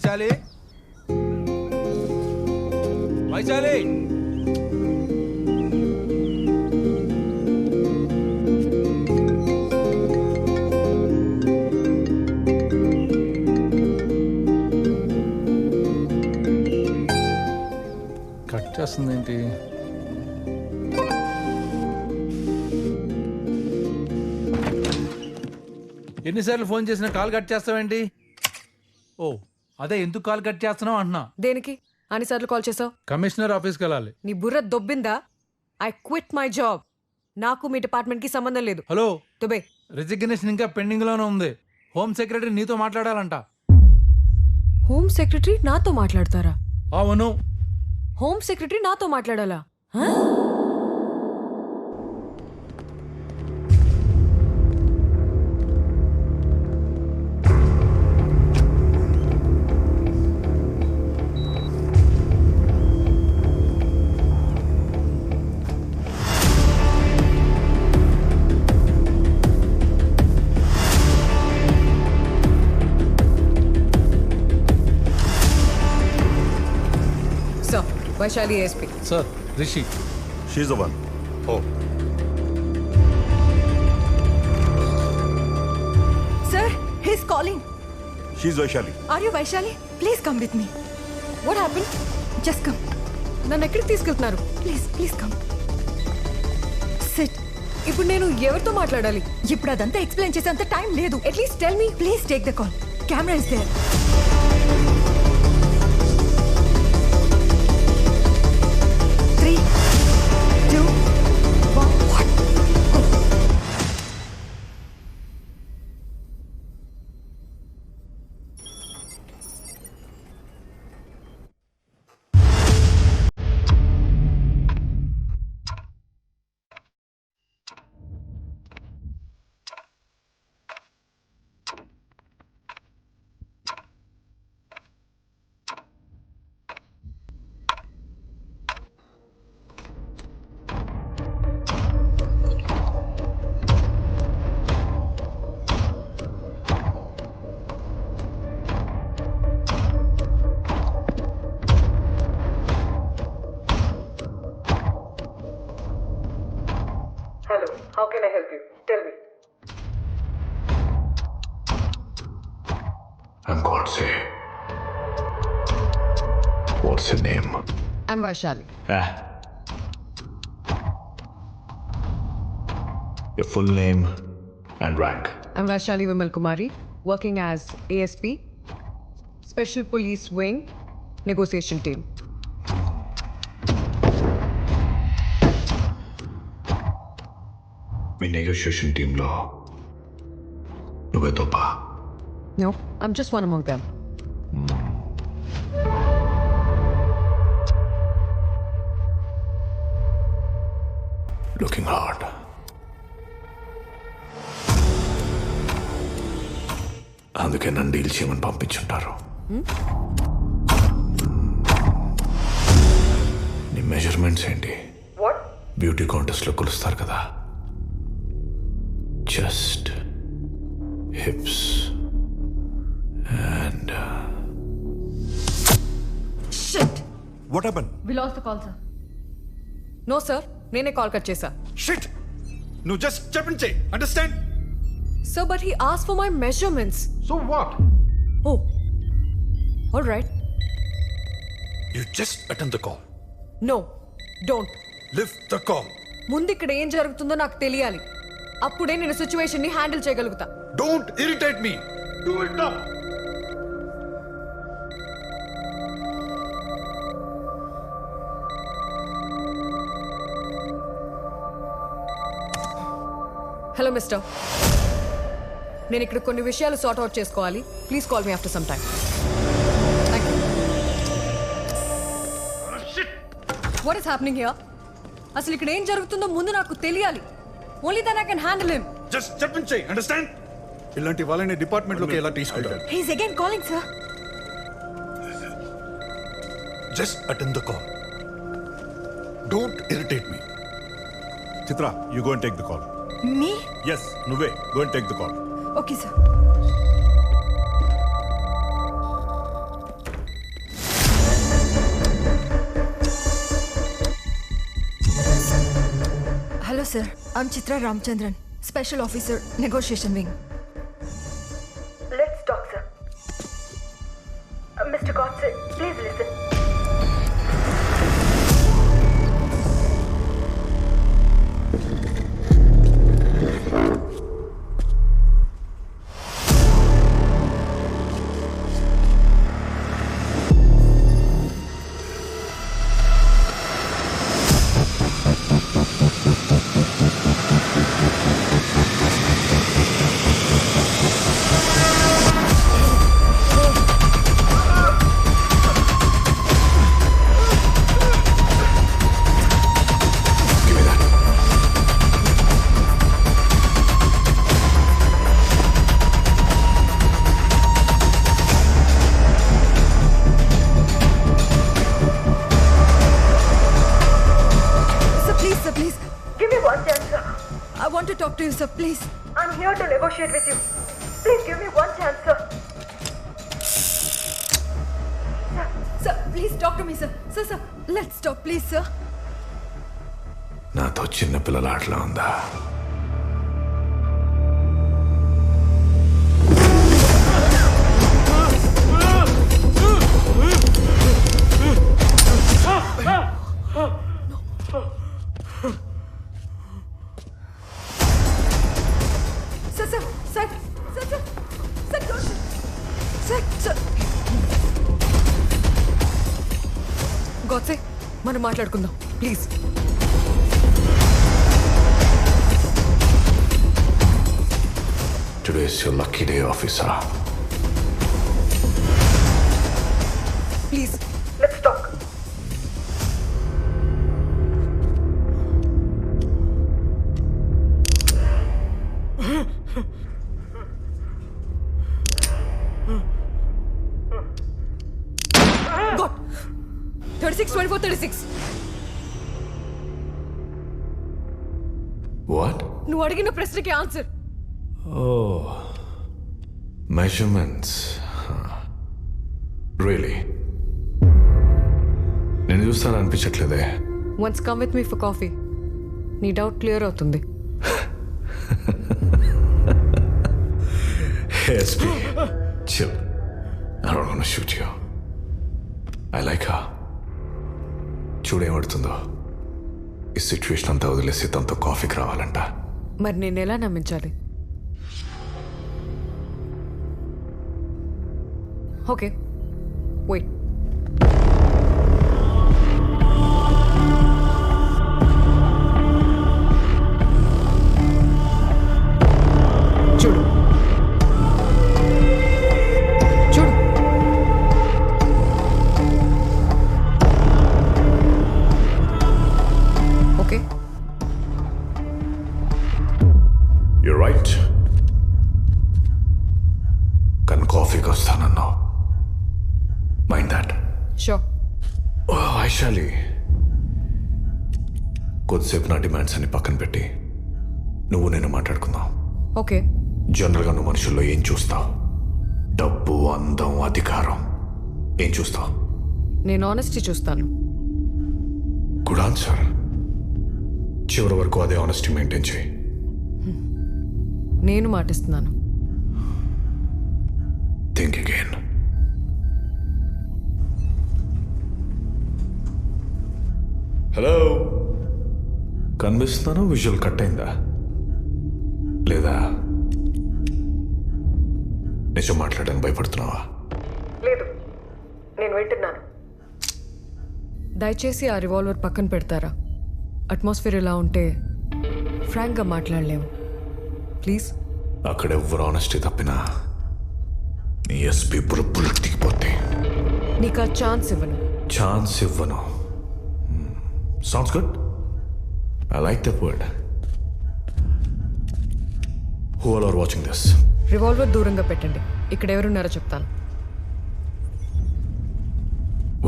Vaishali Vaishali cut చేస్తుంది ఏంటి? ఎన్నిసార్లు ఫోన్ చేసినా కాల్ కట్ చేస్తావేంటి? ఓ అదే, ఎందుకు కాల్ కట్ చేస్తున్నావు అంటున్నా. దేనికి అన్నిసార్లు కాల్ చేసావు? కమిషనర్ ఆఫీస్కి వెళ్ళాలి. నీ బుర్ర దొబ్బిందా? I quit my job. నాకు మీ డిపార్ట్మెంట్ కి సంబంధం లేదు. హలో, దుబే. రిజిగ్నేషన్ ఇంకా పెండింగ్ లోనే ఉంది. హోమ్ సెక్రటరీ నీతో మాట్లాడాలంట. హోమ్ సెక్రటరీ నాతో మాట్లాడతారా? అవును. హోమ్ సెక్రటరీ నాతో మాట్లాడాలా? Vaishali ASP. Sir, Rishi. She's the one. Oh. Sir, he's calling. She's Vaishali. Are you Vaishali? Please come with me. What happened? Just come. నన్ను ఎక్కడికి తీసుకెళ్తున్నారు? Please come. Sit. ఇప్పుడు నేను ఎవరితో మాట్లాడాలి? ఇప్పుడు అదంతా ఎక్స్ప్లెయిన్ చేసేంత టైం లేదు. At least tell me. Please take the call. Camera is there. Hello, how can I help you? Tell me. I'm Godse. What's your name? I'm Vaishali. Your full name and rank. I'm Vaishali Vimal Kumari, working as ASP, Special Police Wing, Negotiation Team. Me negotiation టీంలో నువ్వే తోపా? No, I'm just one among them. Looking hard. అందుకే నన్ను deal చేయమని పంపించుంటారు. నీ measurements ఏంటి? Beauty కాంటెస్ట్లో కొలుస్తారు కదా. Chest, hips and Shit. What happened? We lost the call, sir. No, sir. నేనే కాల్ కట్ చేశా. Shit! No, just చెప్పండి. Understand? Sir, but he asked for my measurements. So what? Oh. All right. You just attend the call. No. Don't. Lift the call. ముందు ఇక్కడ ఏం జరుగుతుందో నాకు తెలియాలి. అప్పుడే నేను సిచ్యువేషన్ ని హ్యాండిల్ చేయగలుగుతా. Don't irritate me. Do it now. Hello mister, నేను ఇక్కడ కొన్ని విషయాలు సార్ట్ అవుట్ చేసుకోవాలి. Please call me after some time. What is happening here? అసలు ఇక్కడ ఏం జరుగుతుందో ముందు నాకు తెలియాలి. Only then I can handle him. Just చెప్పండి. Understand? ఇలాంటి వాళ్ళని డిపార్ట్మెంట్ లోకి ఎలా తీసుకుంటారు? He's again calling, sir. Just attend the call. Don't irritate me. Chitra, you go and take the call. Me? Yes, Nuve, go and take the call. Okay, sir. Hello, sir. I'm Chitra Ramchandran, Special Officer, Negotiation Wing. Let's talk, sir. Mr. Godse, please listen. Give me that. Sir, please. Give me one chance, sir. I want to talk to you, sir, please. I'm here to negotiate with you. Please give me one chance, sir. Sir, please talk to me, sir. Sir, let's talk, please, sir. నాతో చిన్న పిల్లల ఆటలా ఉందా? Sir. Godse, మనం మాట్లాడుకుందాం please. Today's your lucky day, officer. Please. Let's talk. God. 36, 24, 36. What? నువ్వు అడిగిన ప్రశ్నకి answer. Measurements. Really? నేను చూస్తాను అనిపించట్లేదే. Once come with me for coffee. నీ డౌట్ క్లియర్ అవుతుంది. ASP, chill. I don't want to shoot you. I like her. చూడేమడుతుందో. ఈ situation అంతా వదిలేసి తనతో కాఫీకి రావాలంట. మరి నేను ఎలా నమ్మించాలి? Okay wait. చూడు చూడు. Okay You're right. కానీ కాఫీకి వస్తానన్నావు. Mind that. షూర్. వైశాలి, కొద్దిసేపు నా డిమాండ్స్ అన్ని పక్కన పెట్టి నువ్వు నేను మాట్లాడుకుందాం. ఓకే. జనరల్గా నువ్వు మనుషుల్లో ఏం చూస్తావు? డబ్బు, అందం, అధికారం. ఏం చూస్తావు? నేను ఆనెస్టీ చూస్తాను. Good answer. చివరి వరకు అదే ఆనెస్టీ మెయింటైన్ చేయి. నేను మాటిస్తున్నాను. Think again. హలో, కనిపిస్తున్నాను? విజువల్ కట్ అయిందా లేదా? నిజం మాట్లాడడానికి భయపడుతున్నావా? లేదు, నేను వింటున్నాను. దయచేసి ఆ రివాల్వర్ పక్కన పెడతారా? అట్మాస్ఫియర్ ఇలా ఉంటే ఫ్రాంక్గా మాట్లాడలేము ప్లీజ్. అక్కడ ఎవ్వరు ఆనెస్టీ తప్పినా నీ ఎస్పీ బుల్లెట్ దిగిపోతే నీకు ఆ ఛాన్స్ ఇవ్వను. ఛాన్స్ ఇవ్వను. Sounds good. I like that word. Who all are watching this? Revolver దూరంగా పెట్టండి. ఇక్కడ ఎవరున్నారో చెప్తాను.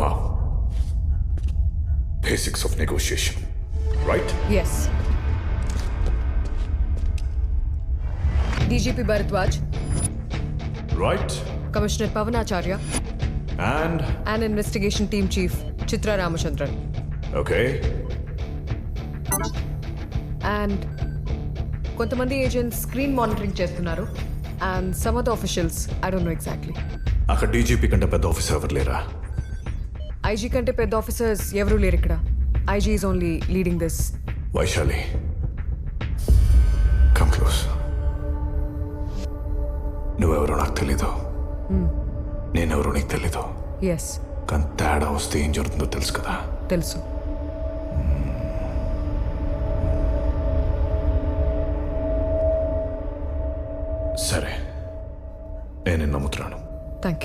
Wow. Basics of negotiation, right? Yes. DGP Bharadwaj, right? Commissioner Pavanacharya and investigation team chief Chitra Ramachandran. Okay. And కొంతమంది ఏజెంట్స్ స్క్రీన్ మానిటరింగ్ చేస్తున్నారు and some of the officials I don't know exactly. అక్కడ DGP కంటే పెద్ద ఆఫీసర్ ఎవరు లేరా? ఐజీ కంటే పెద్ద ఆఫీసర్స్ ఎవరూ లేరు ఇక్కడ. IG is only leading this. Vaishali, come close. నువ్వెవరో నాకు తెలీదు, నేనెవరో నీకు తెలీదు. ఎస్, కానీ తేడా వస్తే ఏం జరుగుతుందో తెలుసు కదా. తెలుసు. సరే, నేను నమ్ముతున్నాను.